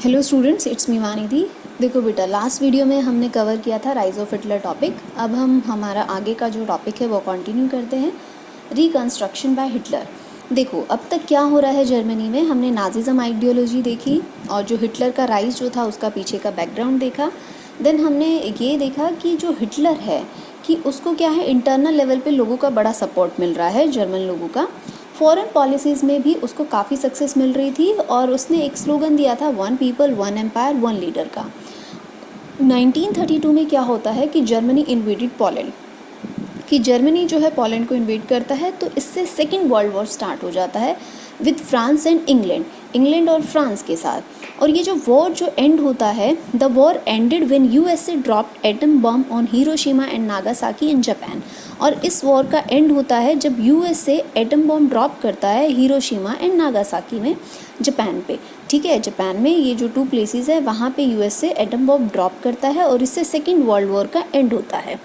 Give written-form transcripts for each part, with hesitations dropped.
Hello students, it's me Vanidhi. देखो बेटा, last video में हमने कवर किया था राइज ऑफ हिटलर टॉपिक। अब हम हमारा आगे का जो टॉपिक है वो कंटिन्यू करते हैं, रिकंस्ट्रक्शन बाय हिटलर। देखो अब तक क्या हो रहा है जर्मनी में। हमने नाजिज़म आइडियोलॉजी देखी और जो हिटलर का राइज जो था उसका पीछे का बैकग्राउंड देखा। देन हमने ये देखा कि जो हिटलर है कि उसको क्या है, इंटरनल लेवल पे लोगों का बड़ा सपोर्ट मिल रहा है, जर्मन लोगों का। फॉरेन पॉलिसीज़ में भी उसको काफ़ी सक्सेस मिल रही थी और उसने एक स्लोगन दिया था, one people one empire one leader का। 1932 में क्या होता है कि जर्मनी इन्वेडेड पोलैंड, कि जर्मनी जो है पोलैंड को इन्वेड करता है। तो इससे सेकेंड वर्ल्ड वॉर स्टार्ट हो जाता है विद फ्रांस एंड इंग्लैंड और फ्रांस के साथ। और ये जो वॉर जो एंड होता है, the war ended when USA dropped atom bomb on Hiroshima and Nagasaki in Japan. और इस वॉर का एंड होता है जब यूएसए एटम बम ड्रॉप करता है हिरोशिमा एंड नागासाकी में, जापान पे। ठीक है, जापान में ये जो 2 प्लेसेस है वहाँ पे यूएसए एटम बम ड्रॉप करता है और इससे सेकेंड वर्ल्ड वॉर का एंड होता है।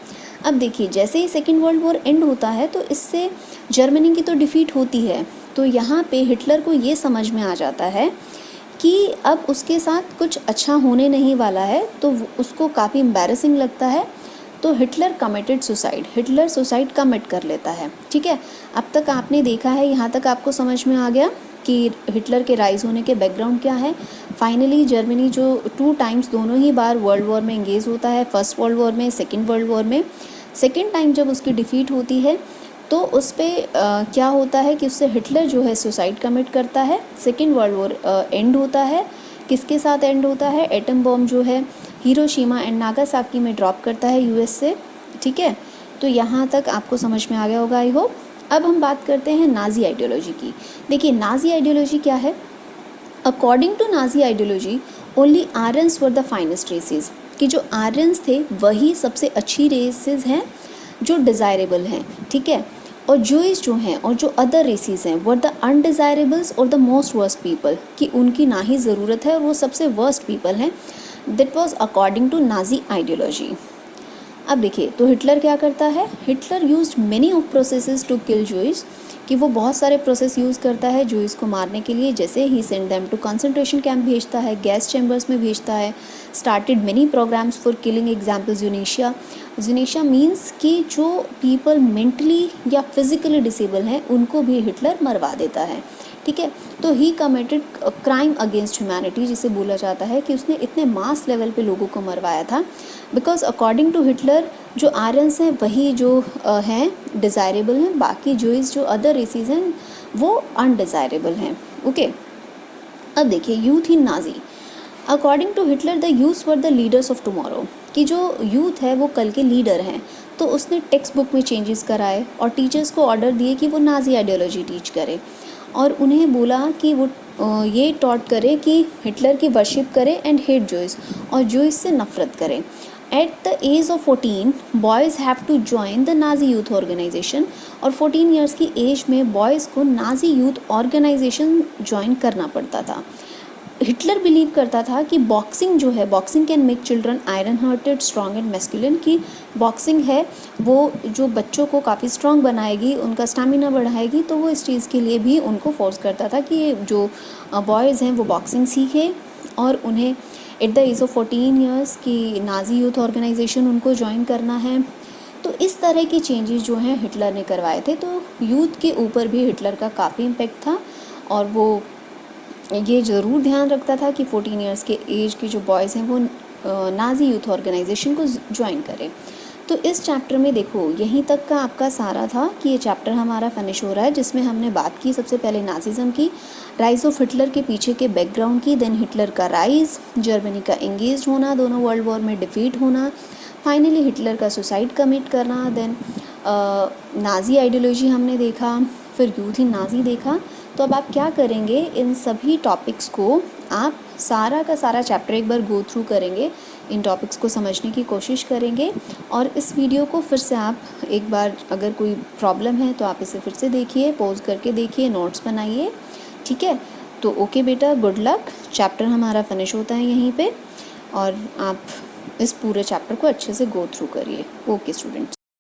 अब देखिए, जैसे ही सेकेंड वर्ल्ड वॉर एंड होता है तो इससे जर्मनी की तो डिफ़ीट होती है। तो यहाँ पे हिटलर को ये समझ में आ जाता है कि अब उसके साथ कुछ अच्छा होने नहीं वाला है, तो उसको काफ़ी एम्बैरेसिंग लगता है। तो Hitler committed suicide, Hitler suicide commit कर लेता है। ठीक है, अब तक आपने देखा है, यहाँ तक आपको समझ में आ गया कि हिटलर के राइज होने के बैकग्राउंड क्या है। फाइनली जर्मनी जो 2 टाइम्स दोनों ही बार वर्ल्ड वॉर में इंगेज होता है, फर्स्ट वर्ल्ड वॉर में, सेकेंड वर्ल्ड वॉर में। सेकेंड टाइम जब उसकी डिफ़ीट होती है तो उस पर क्या होता है कि उससे हिटलर जो है सुसाइड कमिट करता है। सेकेंड वर्ल्ड वॉर एंड होता है, किसके साथ एंड होता है, एटम बॉम्ब जो है हिरोशिमा एंड नागासाकी में ड्रॉप करता है यूएस से। ठीक है, तो यहाँ तक आपको समझ में आ गया होगा, आई होप। अब हम बात करते हैं नाजी आइडियोलॉजी की। देखिए, नाजी आइडियोलॉजी क्या है। According to Nazi ideology only Aryans were the finest races, कि जो आर्यंस थे वही सबसे अच्छी रेसेस हैं जो डिज़ायरेबल हैं। ठीक है, और जूइस जो हैं और जो अदर रेसेस हैं वर द अनडिज़ायरेबल्स और द मोस्ट वर्स्ट पीपल, कि उनकी ना ही ज़रूरत है और वो सबसे वर्स्ट पीपल हैं। That was according to Nazi ideology. अब देखिए, तो हिटलर क्या करता है, Hitler used many of processes to kill Jews, कि वो बहुत सारे प्रोसेस यूज़ करता है जूइस को मारने के लिए। जैसे ही send them to concentration camp भेजता है, गैस चैम्बर्स में भेजता है, started many programs for killing, example euthanasia. Euthanasia means कि जो पीपल मेंटली या फिजिकली डिसेबल हैं उनको भी हिटलर मरवा देता है। ठीक है, तो ही कमिटेड क्राइम अगेंस्ट ह्यूमैनिटी, जिसे बोला जाता है कि उसने इतने मास लेवल पे लोगों को मरवाया था। बिकॉज अकॉर्डिंग टू हिटलर जो आर्यंस हैं वही जो हैं डिज़ायरेबल हैं, बाकी जूइस जो अदर रेसेस हैं वो अनडिज़ायरेबल हैं। ओके, अब देखिए, youth in Nazi. According to Hitler the youth were the leaders of tomorrow, कि जो यूथ है वो कल के लीडर हैं। तो उसने टेक्स्ट बुक में चेंजेस कराए और टीचर्स को ऑर्डर दिए कि वो नाजी आइडियोलॉजी टीच करें, और उन्हें बोला कि वो ये टॉट करें कि हिटलर की वर्शिप करें एंड हेट जूइस, और जूइस से नफ़रत करें। At the age of 14 boys have to join the Nazi youth organization, और 14 ईयर्स की एज में बॉयज़ को नाजी यूथ ऑर्गेनाइजेशन ज्वाइन करना पड़ता था। हिटलर बिलीव करता था कि बॉक्सिंग जो है, boxing can make children iron hearted strong and masculine, की बॉक्सिंग है वो जो बच्चों को काफ़ी स्ट्रॉन्ग बनाएगी, उनका स्टैमिना बढ़ाएगी। तो वो इस चीज़ के लिए भी उनको फोर्स करता था कि जो बॉयज़ हैं वो बॉक्सिंग सीखें और उन्हें at the age of 14 years की नाजी यूथ ऑर्गेनाइजेशन उनको ज्वाइन करना है। तो इस तरह के चेंजेस जो हैं हिटलर ने करवाए थे। तो यूथ के ऊपर भी हिटलर का काफ़ी इम्पेक्ट था और वो ये ज़रूर ध्यान रखता था कि 14 ईयर्स के एज के जो बॉयज़ हैं वो नाजी यूथ ऑर्गेनाइजेशन को ज्वाइन करें। तो इस चैप्टर में देखो, यहीं तक का आपका सारा था कि ये चैप्टर हमारा फिनिश हो रहा है, जिसमें हमने बात की सबसे पहले नाजिज़म की, राइज ऑफ हिटलर के पीछे के बैकग्राउंड की, देन हिटलर का राइज, जर्मनी का इंगेज होना, दोनों वर्ल्ड वॉर में डिफीट होना, फाइनली हिटलर का सुसाइड कमिट करना, देन नाजी आइडियोलॉजी हमने देखा, फिर यूथ इन नाजी देखा। तो अब आप क्या करेंगे, इन सभी टॉपिक्स को आप सारा का सारा चैप्टर एक बार गो थ्रू करेंगे, इन टॉपिक्स को समझने की कोशिश करेंगे। और इस वीडियो को फिर से आप एक बार, अगर कोई प्रॉब्लम है तो आप इसे फिर से देखिए, पॉज करके देखिए, नोट्स बनाइए। ठीक है, तो ओके बेटा, गुड लक। चैप्टर हमारा फिनिश होता है यहीं पे और आप इस पूरे चैप्टर को अच्छे से गो थ्रू करिए। Okay students.